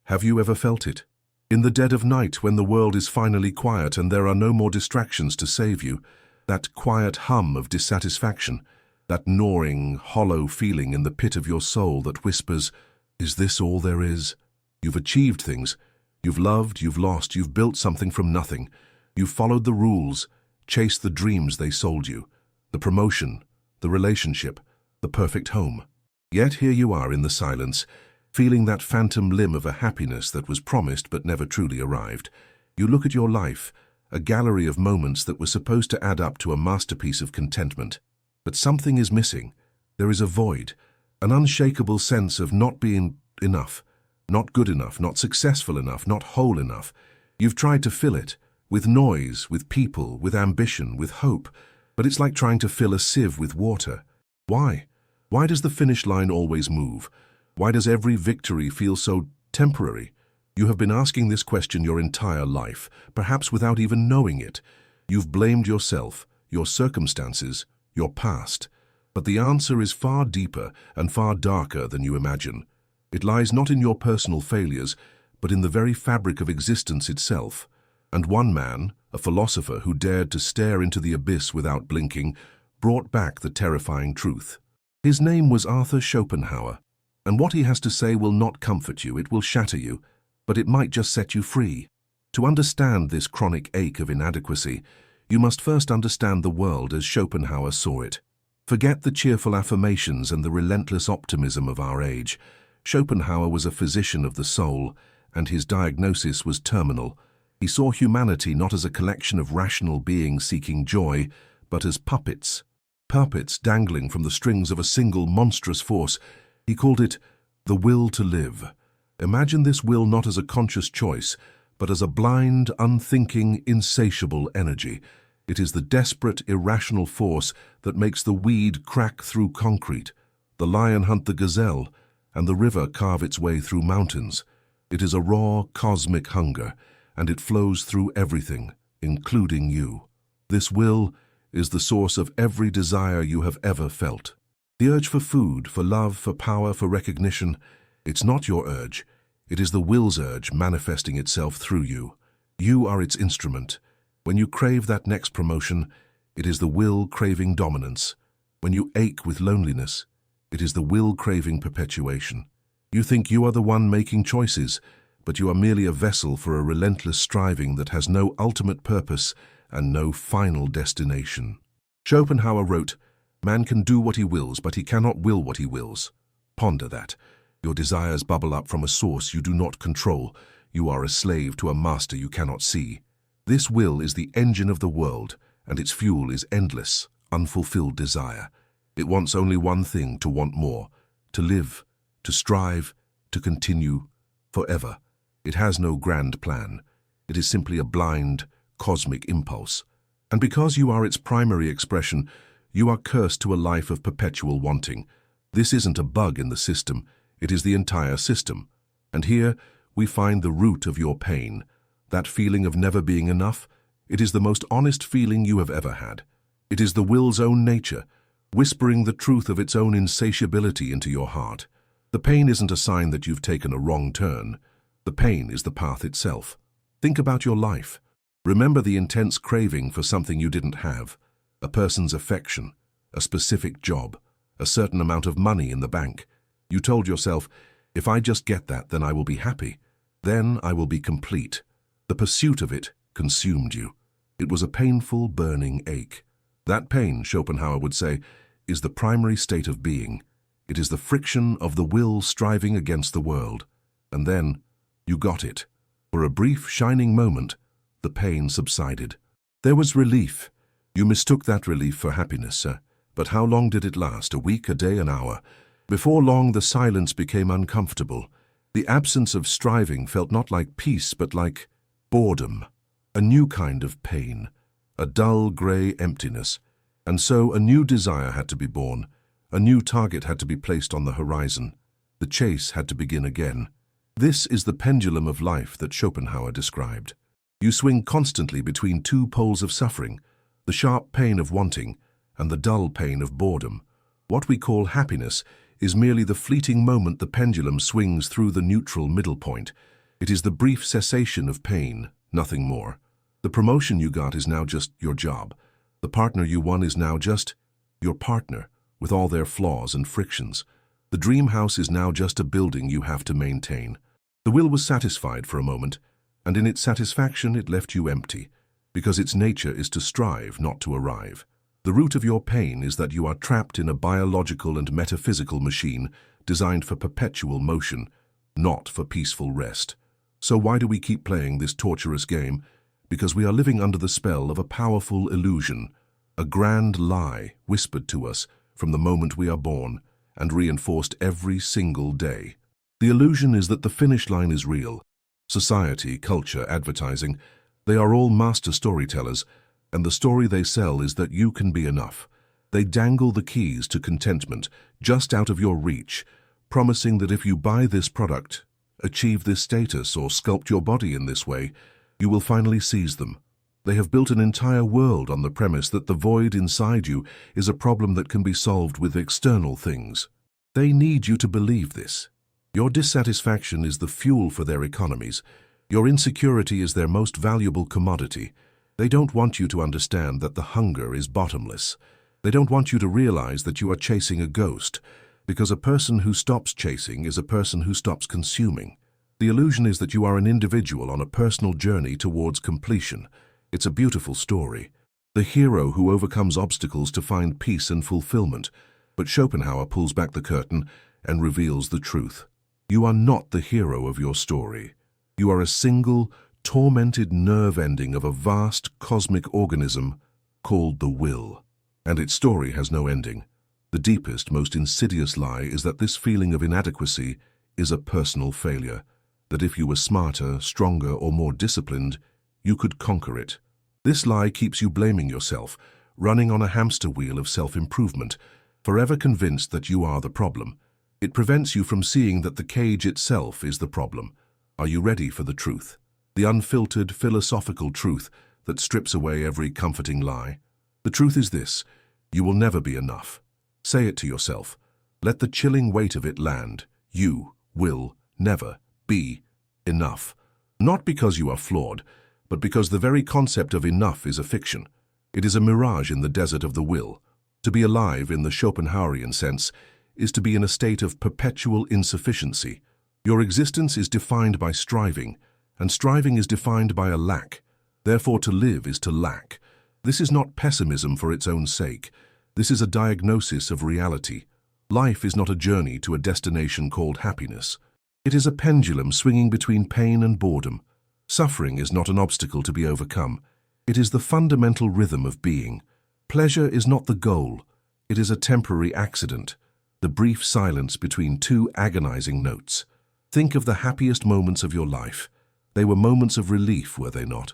Have you ever felt it? In the dead of night, when the world is finally quiet and there are no more distractions to save you, that quiet hum of dissatisfaction, that gnawing, hollow feeling in the pit of your soul that whispers, "Is this all there is?" You've achieved things. You've loved, you've lost, you've built something from nothing. You've followed the rules, chased the dreams they sold you, the promotion, the relationship, the perfect home. Yet here you are in the silence, feeling that phantom limb of a happiness that was promised but never truly arrived. You look at your life, a gallery of moments that were supposed to add up to a masterpiece of contentment. But something is missing. There is a void, an unshakable sense of not being enough, not good enough, not successful enough, not whole enough. You've tried to fill it, with noise, with people, with ambition, with hope, but it's like trying to fill a sieve with water. Why? Why does the finish line always move? Why does every victory feel so temporary? You have been asking this question your entire life, perhaps without even knowing it. You've blamed yourself, your circumstances, your past. But the answer is far deeper and far darker than you imagine. It lies not in your personal failures, but in the very fabric of existence itself. And one man, a philosopher who dared to stare into the abyss without blinking, brought back the terrifying truth. His name was Arthur Schopenhauer. And what he has to say will not comfort you, it will shatter you, but it might just set you free. To understand this chronic ache of inadequacy, you must first understand the world as Schopenhauer saw it. Forget the cheerful affirmations and the relentless optimism of our age. Schopenhauer was a physician of the soul, and his diagnosis was terminal. He saw humanity not as a collection of rational beings seeking joy, but as puppets. Puppets dangling from the strings of a single monstrous force. He called it the will to live. Imagine this will not as a conscious choice, but as a blind, unthinking, insatiable energy. It is the desperate, irrational force that makes the weed crack through concrete, the lion hunt the gazelle, and the river carve its way through mountains. It is a raw, cosmic hunger, and it flows through everything, including you. This will is the source of every desire you have ever felt. The urge for food, for love, for power, for recognition, it's not your urge. It is the will's urge manifesting itself through you. You are its instrument. When you crave that next promotion, it is the will craving dominance. When you ache with loneliness, it is the will craving perpetuation. You think you are the one making choices, but you are merely a vessel for a relentless striving that has no ultimate purpose and no final destination. Schopenhauer wrote, "Man can do what he wills, but he cannot will what he wills." Ponder that. Your desires bubble up from a source you do not control. You are a slave to a master you cannot see. This will is the engine of the world, and its fuel is endless, unfulfilled desire. It wants only one thing: to want more, to live, to strive, to continue, forever. It has no grand plan. It is simply a blind, cosmic impulse. And because you are its primary expression, you are cursed to a life of perpetual wanting. This isn't a bug in the system, it is the entire system. And here we find the root of your pain. That feeling of never being enough, it is the most honest feeling you have ever had. It is the will's own nature, whispering the truth of its own insatiability into your heart. The pain isn't a sign that you've taken a wrong turn. The pain is the path itself. Think about your life. Remember the intense craving for something you didn't have. A person's affection, a specific job, a certain amount of money in the bank. You told yourself, if I just get that, then I will be happy. Then I will be complete. The pursuit of it consumed you. It was a painful, burning ache. That pain, Schopenhauer would say, is the primary state of being. It is the friction of the will striving against the world. And then, you got it. For a brief, shining moment, the pain subsided. There was relief. You mistook that relief for happiness, sir. But how long did it last? A week, a day, an hour? Before long, the silence became uncomfortable. The absence of striving felt not like peace, but like boredom. A new kind of pain. A dull, grey emptiness. And so a new desire had to be born. A new target had to be placed on the horizon. The chase had to begin again. This is the pendulum of life that Schopenhauer described. You swing constantly between two poles of suffering, the sharp pain of wanting and the dull pain of boredom. What we call happiness is merely the fleeting moment the pendulum swings through the neutral middle point. It is the brief cessation of pain, nothing more. The promotion you got is now just your job. The partner you won is now just your partner, with all their flaws and frictions. The dream house is now just a building you have to maintain. The will was satisfied for a moment, and in its satisfaction it left you empty, because its nature is to strive, not to arrive. The root of your pain is that you are trapped in a biological and metaphysical machine designed for perpetual motion, not for peaceful rest. So why do we keep playing this torturous game? Because we are living under the spell of a powerful illusion, a grand lie whispered to us from the moment we are born and reinforced every single day. The illusion is that the finish line is real. Society, culture, advertising, they are all master storytellers, and the story they sell is that you can be enough. They dangle the keys to contentment just out of your reach, promising that if you buy this product, achieve this status, or sculpt your body in this way, you will finally seize them. They have built an entire world on the premise that the void inside you is a problem that can be solved with external things. They need you to believe this. Your dissatisfaction is the fuel for their economies. Your insecurity is their most valuable commodity. They don't want you to understand that the hunger is bottomless. They don't want you to realize that you are chasing a ghost, because a person who stops chasing is a person who stops consuming. The illusion is that you are an individual on a personal journey towards completion. It's a beautiful story. The hero who overcomes obstacles to find peace and fulfillment. But Schopenhauer pulls back the curtain and reveals the truth. You are not the hero of your story. You are a single, tormented nerve ending of a vast cosmic organism called the will. And its story has no ending. The deepest, most insidious lie is that this feeling of inadequacy is a personal failure. That if you were smarter, stronger, or more disciplined, you could conquer it. This lie keeps you blaming yourself, running on a hamster wheel of self-improvement, forever convinced that you are the problem. It prevents you from seeing that the cage itself is the problem. Are you ready for the truth? The unfiltered, philosophical truth that strips away every comforting lie? The truth is this: you will never be enough. Say it to yourself. Let the chilling weight of it land. You will never be enough. Not because you are flawed, but because the very concept of enough is a fiction. It is a mirage in the desert of the will. To be alive, in the Schopenhauerian sense, is to be in a state of perpetual insufficiency. Your existence is defined by striving, and striving is defined by a lack. Therefore, to live is to lack. This is not pessimism for its own sake. This is a diagnosis of reality. Life is not a journey to a destination called happiness. It is a pendulum swinging between pain and boredom. Suffering is not an obstacle to be overcome. It is the fundamental rhythm of being. Pleasure is not the goal. It is a temporary accident, the brief silence between two agonizing notes. Think of the happiest moments of your life. They were moments of relief, were they not?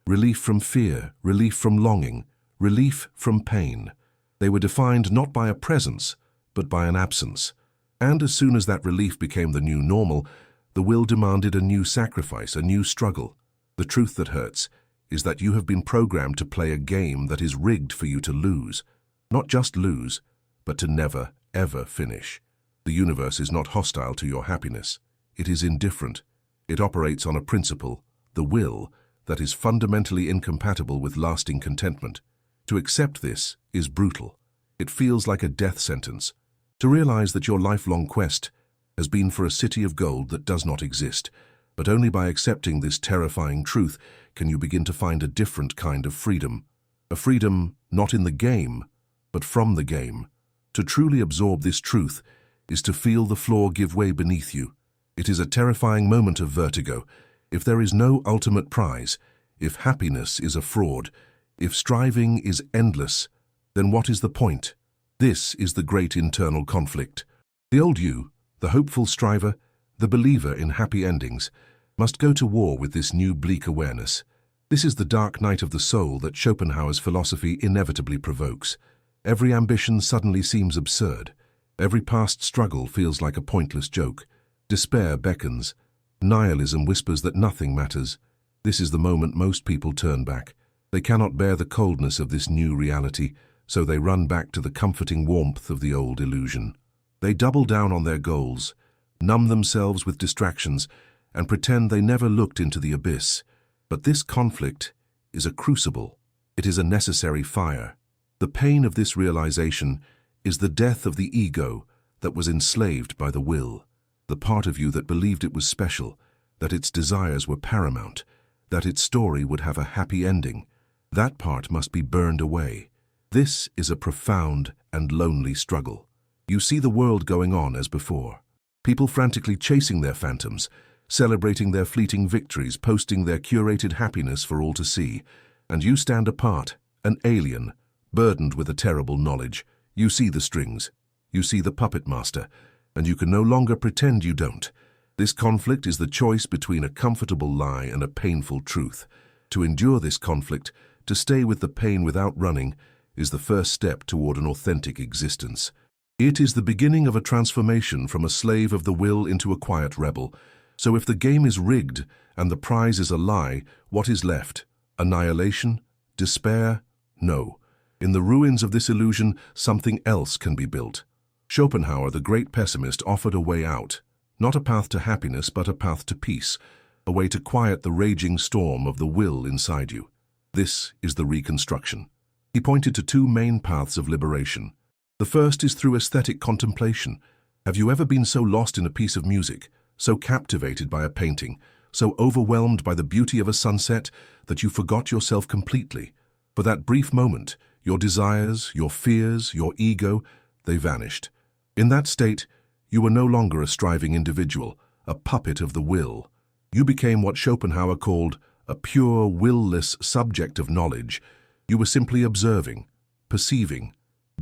Relief from fear, relief from longing, relief from pain. They were defined not by a presence, but by an absence. And as soon as that relief became the new normal, the will demanded a new sacrifice, a new struggle. The truth that hurts is that you have been programmed to play a game that is rigged for you to lose. Not just lose, but to never, ever finish. The universe is not hostile to your happiness. It is indifferent. It operates on a principle, the will, that is fundamentally incompatible with lasting contentment. To accept this is brutal. It feels like a death sentence. To realize that your lifelong quest has been for a city of gold that does not exist, but only by accepting this terrifying truth can you begin to find a different kind of freedom. A freedom not in the game, but from the game. To truly absorb this truth is to feel the floor give way beneath you. It is a terrifying moment of vertigo. If there is no ultimate prize, if happiness is a fraud, if striving is endless, then what is the point? This is the great internal conflict. The old you, the hopeful striver, the believer in happy endings, must go to war with this new bleak awareness. This is the dark night of the soul that Schopenhauer's philosophy inevitably provokes. Every ambition suddenly seems absurd. Every past struggle feels like a pointless joke. Despair beckons. Nihilism whispers that nothing matters. This is the moment most people turn back. They cannot bear the coldness of this new reality, so they run back to the comforting warmth of the old illusion. They double down on their goals, numb themselves with distractions, and pretend they never looked into the abyss. But this conflict is a crucible. It is a necessary fire. The pain of this realization is the death of the ego that was enslaved by the will, the part of you that believed it was special, that its desires were paramount, that its story would have a happy ending. That part must be burned away. This is a profound and lonely struggle. You see the world going on as before. People frantically chasing their phantoms, celebrating their fleeting victories, posting their curated happiness for all to see. And you stand apart, an alien, burdened with a terrible knowledge. You see the strings. You see the puppet master, and you can no longer pretend you don't. This conflict is the choice between a comfortable lie and a painful truth. To endure this conflict, to stay with the pain without running, is the first step toward an authentic existence. It is the beginning of a transformation from a slave of the will into a quiet rebel. So if the game is rigged and the prize is a lie, what is left? Annihilation? Despair? No. In the ruins of this illusion, something else can be built. Schopenhauer, the great pessimist, offered a way out. Not a path to happiness, but a path to peace. A way to quiet the raging storm of the will inside you. This is the reconstruction. He pointed to two main paths of liberation. The first is through aesthetic contemplation. Have you ever been so lost in a piece of music, so captivated by a painting, so overwhelmed by the beauty of a sunset that you forgot yourself completely? For that brief moment, your desires, your fears, your ego, they vanished. In that state, you were no longer a striving individual, a puppet of the will. You became what Schopenhauer called a pure, will-less subject of knowledge. You were simply observing, perceiving,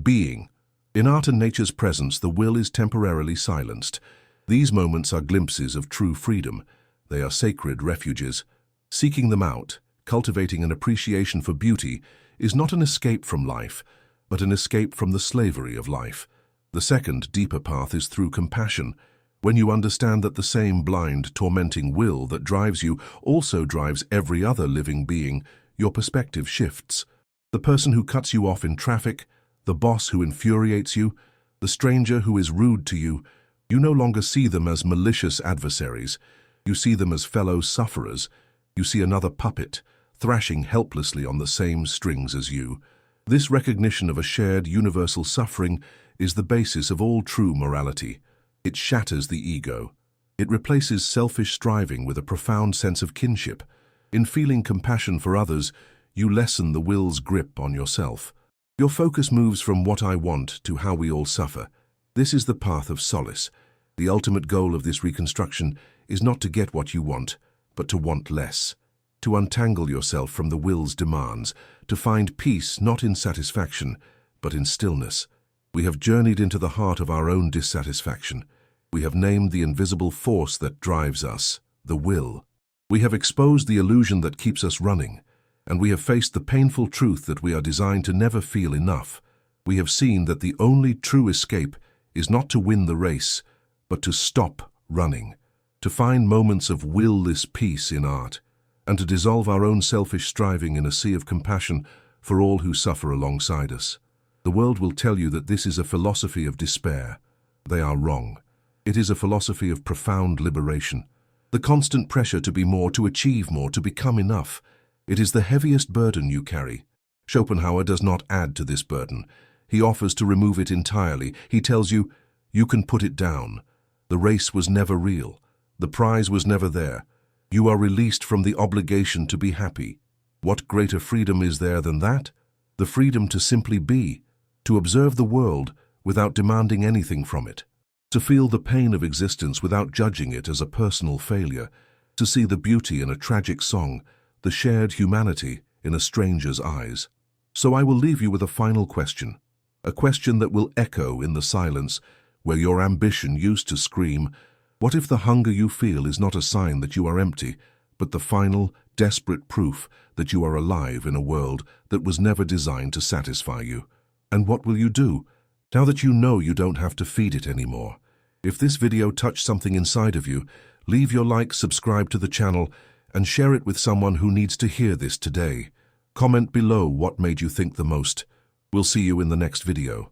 being. In art and nature's presence, the will is temporarily silenced. These moments are glimpses of true freedom. They are sacred refuges. Seeking them out, cultivating an appreciation for beauty, is not an escape from life, but an escape from the slavery of life. The second, deeper path is through compassion. When you understand that the same blind, tormenting will that drives you also drives every other living being, your perspective shifts. The person who cuts you off in traffic, the boss who infuriates you, the stranger who is rude to you, you no longer see them as malicious adversaries. You see them as fellow sufferers. You see another puppet, thrashing helplessly on the same strings as you. This recognition of a shared universal suffering is the basis of all true morality. It shatters the ego. It replaces selfish striving with a profound sense of kinship. In feeling compassion for others, you lessen the will's grip on yourself. Your focus moves from what I want to how we all suffer. This is the path of solace. The ultimate goal of this reconstruction is not to get what you want, but to want less. To untangle yourself from the will's demands, to find peace not in satisfaction, but in stillness. We have journeyed into the heart of our own dissatisfaction. We have named the invisible force that drives us, the will. We have exposed the illusion that keeps us running, and we have faced the painful truth that we are designed to never feel enough. We have seen that the only true escape is not to win the race, but to stop running, to find moments of will-less peace in art, and to dissolve our own selfish striving in a sea of compassion for all who suffer alongside us. The world will tell you that this is a philosophy of despair. They are wrong. It is a philosophy of profound liberation. The constant pressure to be more, to achieve more, to become enough. It is the heaviest burden you carry. Schopenhauer does not add to this burden. He offers to remove it entirely. He tells you, you can put it down. The race was never real. The prize was never there. You are released from the obligation to be happy. What greater freedom is there than that? The freedom to simply be, to observe the world without demanding anything from it, to feel the pain of existence without judging it as a personal failure, to see the beauty in a tragic song, the shared humanity in a stranger's eyes. So I will leave you with a final question, a question that will echo in the silence where your ambition used to scream. What if the hunger you feel is not a sign that you are empty, but the final, desperate proof that you are alive in a world that was never designed to satisfy you? And what will you do, now that you know you don't have to feed it anymore? If this video touched something inside of you, leave your like, subscribe to the channel, and share it with someone who needs to hear this today. Comment below what made you think the most. We'll see you in the next video.